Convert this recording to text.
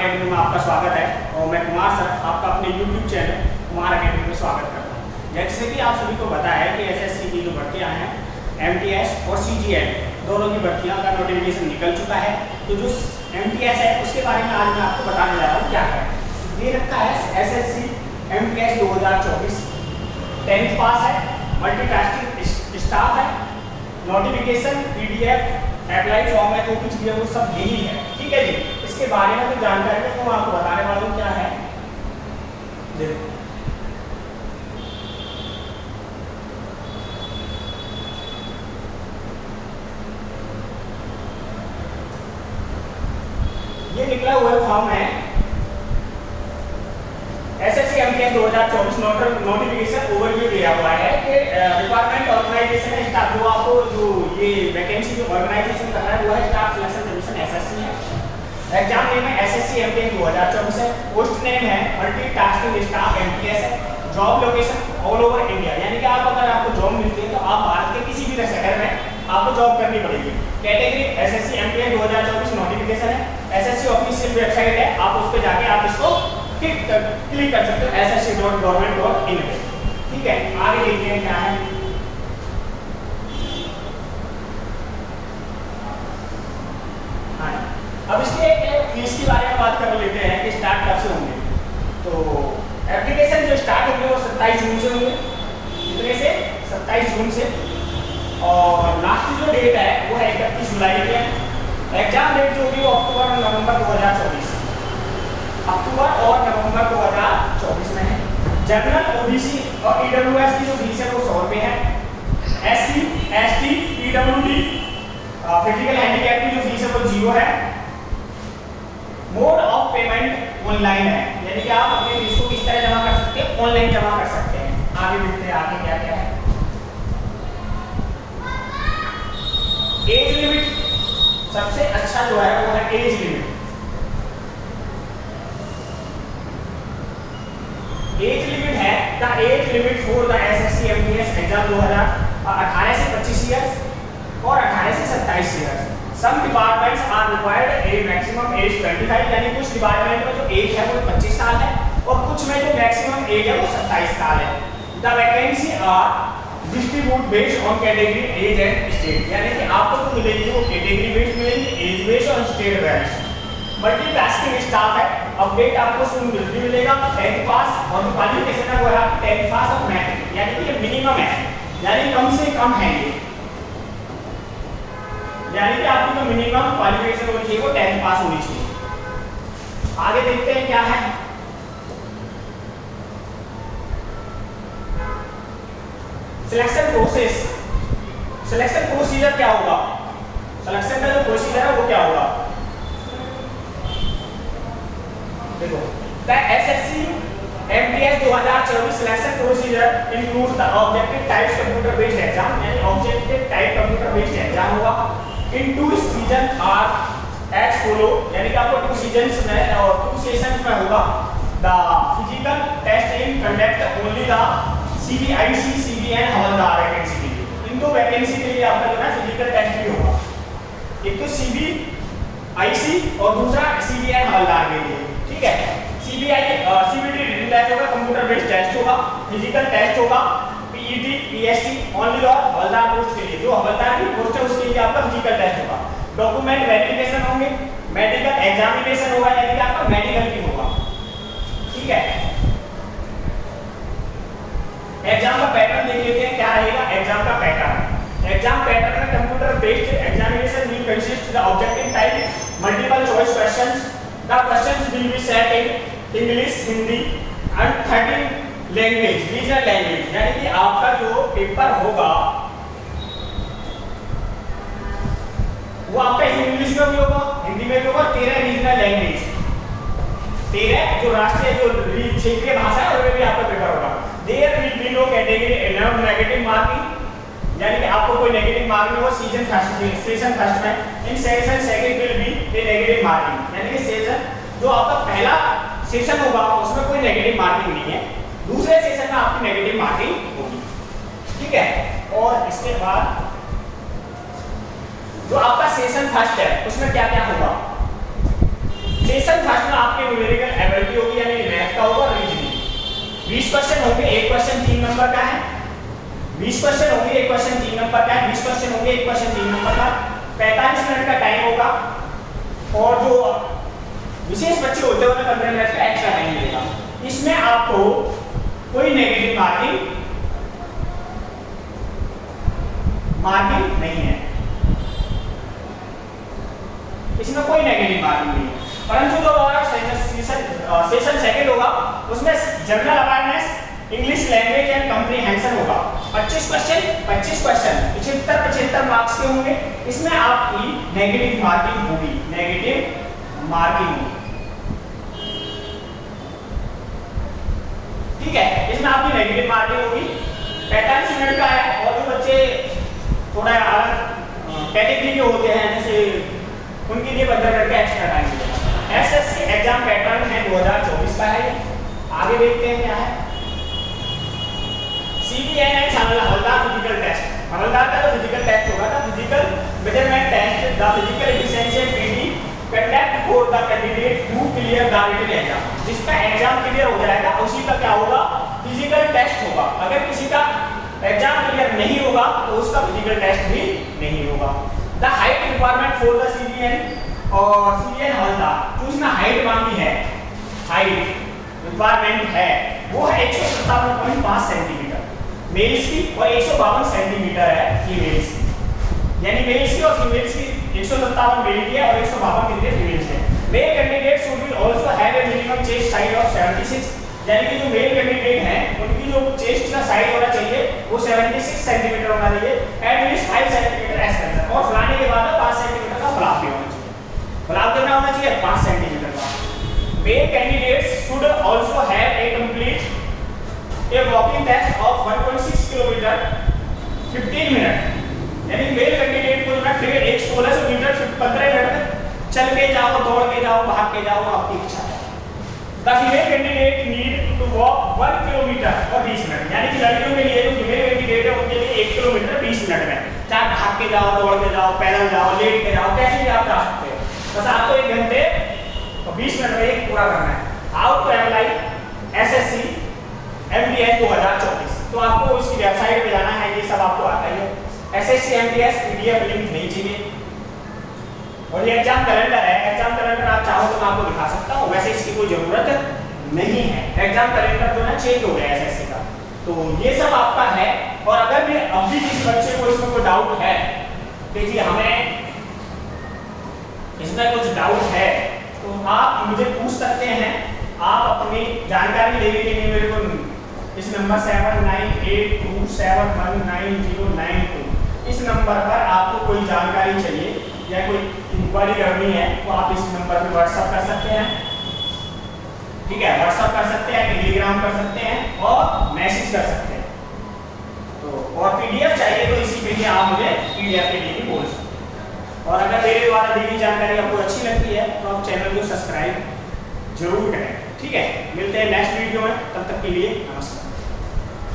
Academy में आपका स्वागत है और मैं कुमार सर आपका अपने YouTube चैनल कुमार अकेडमी में स्वागत करता हूँ। जैसे कि आप सभी को पता है कि एसएससी की जो भर्तियाँ हैं MTS और CGL दोनों की भर्तियों का नोटिफिकेशन निकल चुका है। तो जो MTS है उसके बारे में आज मैं आपको बताने जा रहा हूँ क्या है। ये रखा है SSC MTS 2024 10th पास है, मल्टीटास्किंग स्टाफ है, नोटिफिकेशन PDF अप्लाई फॉर्म है, तो कुछ भी है वो सब यही है। ठीक है जी, इसके बारे में तो जानकारी है तो मैं आपको बताने वाला हूँ क्या है। देखो ये निकला हुआ फॉर्म है एसएससी MTS 2024 नोटिफिकेशन ओवरव्यू दिया हुआ है कि डिपार्टमेंट ऑर्गेनाइजेशन स्टाफ जो आपको जो ये वैकेंसी जो ऑर्गेनाइजेशन कर रहा है वो है स्टाफ सिलेक्शन कमीशन एसएससी है। एग्जाम नेम है एसएससी MTS 2024 है। पोस्ट नेम है मल्टीटास्किंग स्टाफ MTS है। Job location all over India, यानी कि आप अगर आपको जॉब मिलती है तो आप भारत के किसी भी शहर में आपको जॉब करनी पड़ेगी। कैटेगरी एसएससी MTS 2024 नोटिफिकेशन है। एसएससी ऑफिशियल वेबसाइट है, आप उस पर जाके आप इसको क्लिक कर सकते हो ssc.government.in पे। ठीक है, आगे देखते हैं क्या है। हाँ, अब इसके फीस के बारे में बात कर लेते हैं कि स्टार्ट कब से होंगे। तो एप्लीकेशन जो स्टार्ट होंगे वो 27 जून से होंगे। कितने से? 27 जून से। और लास्ट जो डेट है वो है 31 जुलाई की है। एग्जाम डेट जो होगी वो अक्टूबर और नवंबर 2024 अक्टूबर और नवंबर 2024 में है। जनरल OBC और EWS की जो फीस है वो 100 रुपये है। SC ST PWD physical handicap की जो फीस है वो 0 है। मोड ऑफ पेमेंट ऑनलाइन है, यानी कि आप अपनी फीस को किस तरह जमा कर सकते हैं, ऑनलाइन जमा कर सकते हैं। आगे देखते हैं आगे क्या क्या है। एज लिमिट सबसे अच्छा जो है वो है एज लिमिट। एज लिमिट है the age limit for the SSC MTS exam 2018 से 25 ईयर्स और 18 से 27 years. Some departments are required a maximum age 25, यानी कुछ डिपार्टमेंट में जो एज है वो 25 साल है और कुछ में जो मैक्सिमम एज है वो 27 साल है। The vacancy are distribute based on category age and state, यानी कि आपको तो मिलेगी वो कैटेगरी बेस्ड मिलेगी, एज बेस्ड और स्टेट बेस्ड। मल्टीटास्किंग स्टाफ है, अपडेट आपको सुन जल्दी मिलेगा। 10th पास और जो क्वालिफिकेशन है वो है 10th पास और मैट्रिक, यानी कि ये मिनिमम है, यानी कम से कम है ये, यानी कि आपकी जो मिनिमम क्वालिफिकेशन होनी चाहिए वो 10th पास होनी चाहिए। आगे देखते हैं क्या है। सिलेक्शन प्रोसेस, सिलेक्शन प्रोसीजर क्या होगा, सिलेक्शन का जो प्रोसीजर है वो क्या होगा। देखो the SSC MTS 2024 selection procedure include the objective types computer based exam, यानी objective type computer based exam होगा। In 2 season are as follow, यानी कि आपको 2 सीजन्स में और 2 सेशंस में होगा। The physical test in conduct only the CBIC CBN हवलदार वैकेंसी के लिए। इन 2 वैकेंसी के लिए आपका जो है फिजिकल टेस्ट भी होगा, एक तो CBIC और दूसरा CBN हवलदार के लिए। ठीक है, CBT रिटन टेस्ट होगा, कंप्यूटर बेस्ड टेस्ट होगा, फिजिकल टेस्ट होगा, PET PST ओनली और हवलदार पोस्ट के लिए, जो हवलदार की पोस्ट है उसके लिए आपका फिजिकल टेस्ट होगा। डॉक्यूमेंट वेरिफिकेशन होंगे, मेडिकल एग्जामिनेशन होगा, यानी कि आपका मेडिकल भी होगा। ठीक है, एग्जाम का पैटर्न देख लेते हैं क्या रहेगा। एग्जाम का पैटर्न, एग्जाम पैटर्न में computer based examination will consist the objective type multiple choice questions. The questions will be set in English, Hindi and 13 language, regional language, यानी कि आपका जो पेपर होगा वो आपका इंग्लिश में भी होगा, हिंदी में भी होगा, 13 रीजनल लैंग्वेज, 13 जो राष्ट्रीय जो क्षेत्रीय भाषा है उसमें भी आपका पेपर होगा। There will be no category no negative marking, यानी कि आपको कोई नेगेटिव मार्क नहीं हो। सेशन फर्स्ट में in session second will be A negative marking, यानी कि सेशन जो आपका पहला सेशन होगा उसमें कोई नेगेटिव मार्किंग नहीं है, दूसरे सेशन में आपकी नेगेटिव मार्किंग होगी। ठीक है, और इसके बाद जो आपका सेशन फर्स्ट है उसमें क्या क्या होगा। सेशन फर्स्ट में आपके 20 क्वेश्चन होंगे, एक क्वेश्चन 3 नंबर का है। 20 क्वेश्चन होंगे, एक क्वेश्चन 3 नंबर का है। 20 क्वेश्चन होंगे, एक क्वेश्चन 3 नंबर का। 45 मिनट का टाइम होगा और जो विशेष बच्चे होते हैं उन्हें 15 मिनट का एक्स्ट्रा टाइम मिलेगा। इसमें आपको कोई नेगेटिव मार्किंग नहीं है, इसमें कोई नेगेटिव मार्किंग नहीं है। परंतु जो सेशन सेकंड होगा उसमें general awareness, English language and comprehension होगा। 25 क्वेश्चन 75 मार्क्स के होंगे। इसमें आपकी नेगेटिव मार्किंग होगी, ठीक है, इसमें आपकी नेगेटिव मार्किंग होगी। 45 मिनट का है और जो बच्चे थोड़ा अलग कैटेगरी के होते हैं जैसे उनके लिए 15 मिनट का एक्स्ट्रा टाइम मिलेगा। एसएससी एग्जाम पैटर्न है 2024 का है। आगे देखते हैं क्या है। CBNI हवलदार फिजिकल टेस्ट, हवलदार का जो फिजिकल टेस्ट होगा था, physical measurement test, the physical efficiency PD conduct for the candidate to clear the written exam. जिसका एग्जाम क्लियर हो जाएगा उसी का क्या होगा, फिजिकल टेस्ट होगा। अगर किसी का एग्जाम क्लियर नहीं होगा तो उसका फिजिकल टेस्ट भी नहीं होगा। The height requirement for the CBN और CBN हवलदार, जो इसमें हाइट मांगी है, हाइट रिक्वायरमेंट है वो है 157.5 सेंटीमीटर मेल्स की और 152 सेंटीमीटर है फीमेल्स की। यानी मेल्स की और फीमेल्स की 157 मेल की है और 152 कितने फीमेल्स है। Male candidate should be also have A minimum chest size of 76, यानी कि जो मेल कैंडिडेट हैं उनकी जो चेस्ट का साइज होना चाहिए वो 76 सेंटीमीटर होना चाहिए, एटलीस्ट 5 सेंटीमीटर एक्सटेंशन, और फलाने के बाद 5 सेंटीमीटर का फ्लैप भी होना चाहिए। फ्लैप कितना होना चाहिए, 5 सेंटीमीटर का। Male candidates should also have a complete a walking test of 1.6 kilometre 15 minute, यानी मेल कैंडिडेट को ना 1600 मीटर 15 मिनट में चल के जाओ, दौड़ के जाओ, भाग के जाओ, आपकी इच्छा है। The female candidate need to walk 1 kilometre और 20 मिनट, यानी कि लड़कियों के लिए जो फीमेल कैंडिडेट है उनके लिए 1 किलोमीटर 20 मिनट में, चाहे भाग के जाओ, दौड़ के जाओ, पैदल जाओ, लेट के जाओ, कैसे भी आप जा सकते हो, बस आपको 1 घंटे और 20 मिनट में पूरा करना है। How to apply SSC MTS 2024, तो आपको इसकी वेबसाइट पे जाना है, ये सब आपको आता ही है। SSC MTS PDF लिंक नहीं चाहिए। और ये एग्जाम कैलेंडर है, एग्जाम कैलेंडर आप चाहो तो मैं आपको दिखा सकता हूँ, वैसे इसकी कोई जरूरत नहीं है। एग्जाम कैलेंडर जो है चेंज हो गया SSC का, तो ये सब आपका है। और अगर भी अब भी किसी बच्चे को इसमें कोई डाउट है कि जी हमें इसमें कुछ डाउट है तो आप मुझे पूछ सकते हैं। आप अपनी जानकारी लेने के लिए मेरे को इस नंबर 7982719092 इस नंबर पर आपको कोई जानकारी चाहिए या कोई इंक्वायरी करनी है तो आप इस नंबर पे व्हाट्सएप कर सकते हैं, ठीक है, व्हाट्सएप कर सकते हैं, टेलीग्राम कर सकते हैं और मैसेज कर सकते हैं। तो और PDF चाहिए तो इसी पे ही आप मुझे PDF के लिए भी बोल सकते हैं। और अगर मेरे द्वारा दी गई जानकारी आपको अच्छी लगती है तो आप चैनल को सब्सक्राइब जरूर करें, ठीक है। मिलते हैं नेक्स्ट वीडियो में, तब तक के लिए नमस्कार।